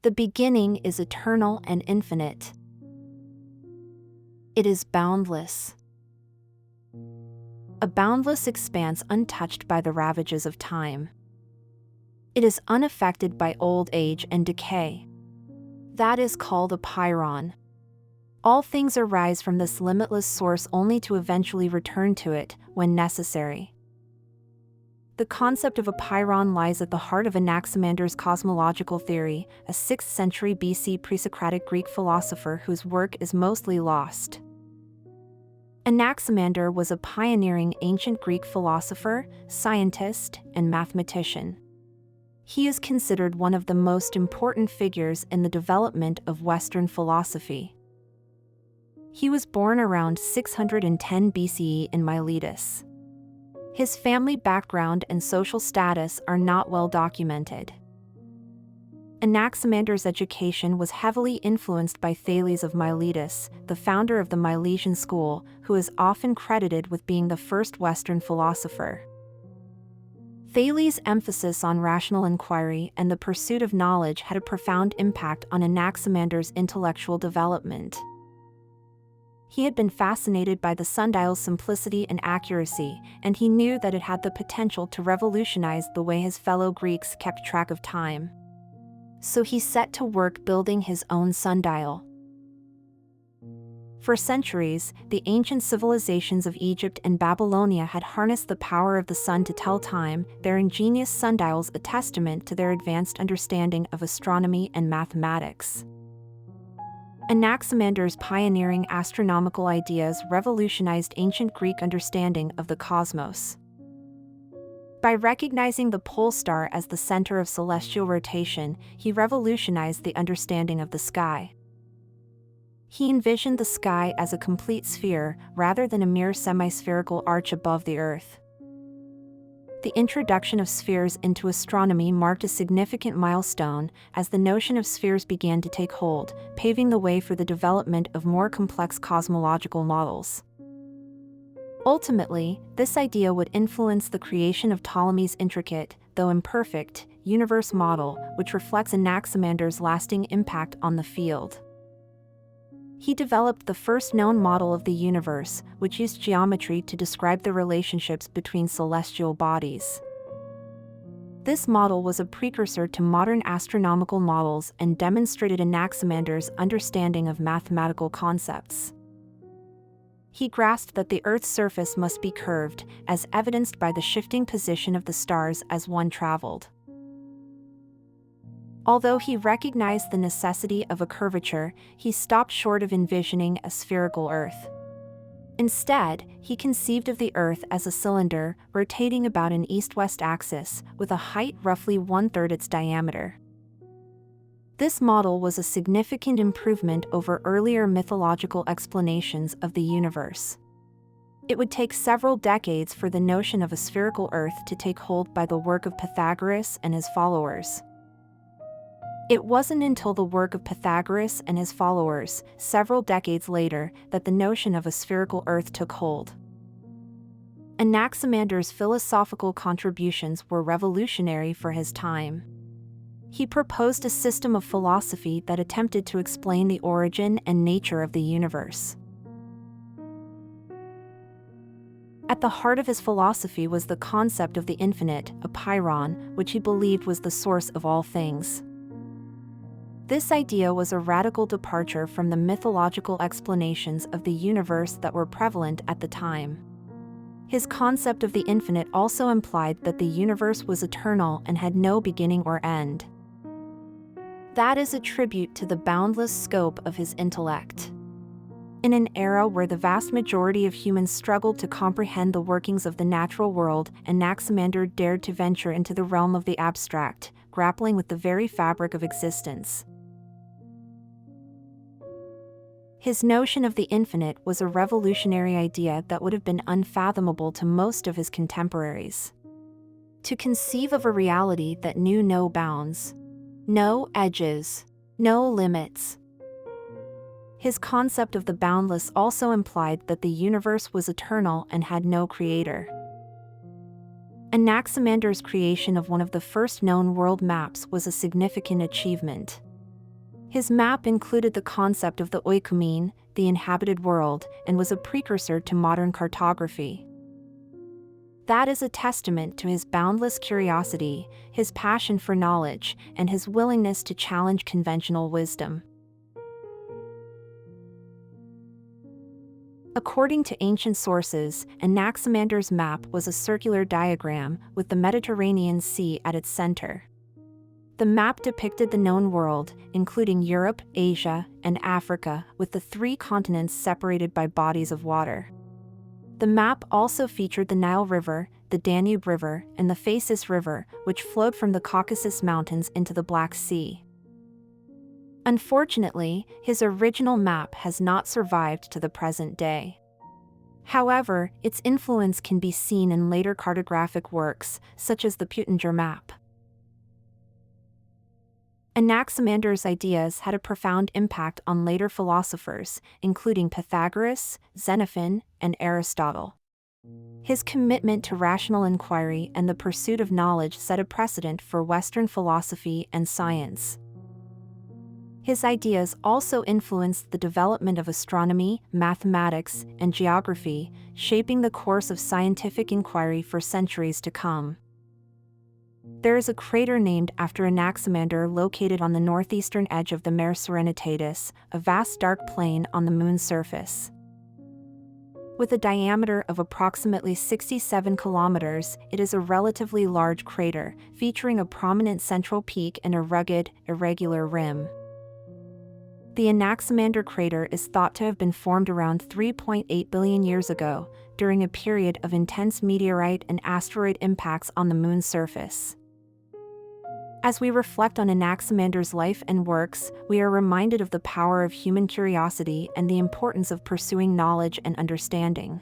The beginning is eternal and infinite. It is boundless. A boundless expanse untouched by the ravages of time. It is unaffected by old age and decay. That is called a pyrrhon. All things arise from this limitless source only to eventually return to it, when necessary. The concept of a pyrrhon lies at the heart of Anaximander's cosmological theory, a 6th century BC pre-Socratic Greek philosopher whose work is mostly lost. Anaximander was a pioneering ancient Greek philosopher, scientist, and mathematician. He is considered one of the most important figures in the development of Western philosophy. He was born around 610 BCE in Miletus. His family background and social status are not well documented. Anaximander's education was heavily influenced by Thales of Miletus, the founder of the Milesian school, who is often credited with being the first Western philosopher. Thales' emphasis on rational inquiry and the pursuit of knowledge had a profound impact on Anaximander's intellectual development. He had been fascinated by the sundial's simplicity and accuracy, and he knew that it had the potential to revolutionize the way his fellow Greeks kept track of time. So he set to work building his own sundial. For centuries, the ancient civilizations of Egypt and Babylonia had harnessed the power of the sun to tell time, their ingenious sundials a testament to their advanced understanding of astronomy and mathematics. Anaximander's pioneering astronomical ideas revolutionized ancient Greek understanding of the cosmos. By recognizing the pole star as the center of celestial rotation, he revolutionized the understanding of the sky. He envisioned the sky as a complete sphere, rather than a mere semi-spherical arch above the Earth. The introduction of spheres into astronomy marked a significant milestone, as the notion of spheres began to take hold, paving the way for the development of more complex cosmological models. Ultimately, this idea would influence the creation of Ptolemy's intricate, though imperfect, universe model, which reflects Anaximander's lasting impact on the field. He developed the first known model of the universe, which used geometry to describe the relationships between celestial bodies. This model was a precursor to modern astronomical models and demonstrated Anaximander's understanding of mathematical concepts. He grasped that the Earth's surface must be curved, as evidenced by the shifting position of the stars as one traveled. Although he recognized the necessity of a curvature, he stopped short of envisioning a spherical Earth. Instead, he conceived of the Earth as a cylinder, rotating about an east-west axis, with a height roughly one-third its diameter. This model was a significant improvement over earlier mythological explanations of the universe. It would take several decades for the notion of a spherical Earth to take hold by the work of Pythagoras and his followers. It wasn't until the work of Pythagoras and his followers, several decades later, that the notion of a spherical Earth took hold. Anaximander's philosophical contributions were revolutionary for his time. He proposed a system of philosophy that attempted to explain the origin and nature of the universe. At the heart of his philosophy was the concept of the infinite, a pyrrhon, which he believed was the source of all things. This idea was a radical departure from the mythological explanations of the universe that were prevalent at the time. His concept of the infinite also implied that the universe was eternal and had no beginning or end. That is a tribute to the boundless scope of his intellect. In an era where the vast majority of humans struggled to comprehend the workings of the natural world, Anaximander dared to venture into the realm of the abstract, grappling with the very fabric of existence. His notion of the infinite was a revolutionary idea that would have been unfathomable to most of his contemporaries. To conceive of a reality that knew no bounds, no edges, no limits. His concept of the boundless also implied that the universe was eternal and had no creator. Anaximander's creation of one of the first known world maps was a significant achievement. His map included the concept of the oikoumene, the inhabited world, and was a precursor to modern cartography. That is a testament to his boundless curiosity, his passion for knowledge, and his willingness to challenge conventional wisdom. According to ancient sources, Anaximander's map was a circular diagram with the Mediterranean Sea at its center. The map depicted the known world, including Europe, Asia, and Africa, with the three continents separated by bodies of water. The map also featured the Nile River, the Danube River, and the Phasis River, which flowed from the Caucasus Mountains into the Black Sea. Unfortunately, his original map has not survived to the present day. However, its influence can be seen in later cartographic works, such as the Pupil map. Anaximander's ideas had a profound impact on later philosophers, including Pythagoras, Xenophon, and Aristotle. His commitment to rational inquiry and the pursuit of knowledge set a precedent for Western philosophy and science. His ideas also influenced the development of astronomy, mathematics, and geography, shaping the course of scientific inquiry for centuries to come. There is a crater named after Anaximander located on the northeastern edge of the Mare Serenitatis, a vast dark plain on the Moon's surface. With a diameter of approximately 67 kilometers, it is a relatively large crater, featuring a prominent central peak and a rugged, irregular rim. The Anaximander crater is thought to have been formed around 3.8 billion years ago, during a period of intense meteorite and asteroid impacts on the Moon's surface. As we reflect on Anaximander's life and works, we are reminded of the power of human curiosity and the importance of pursuing knowledge and understanding.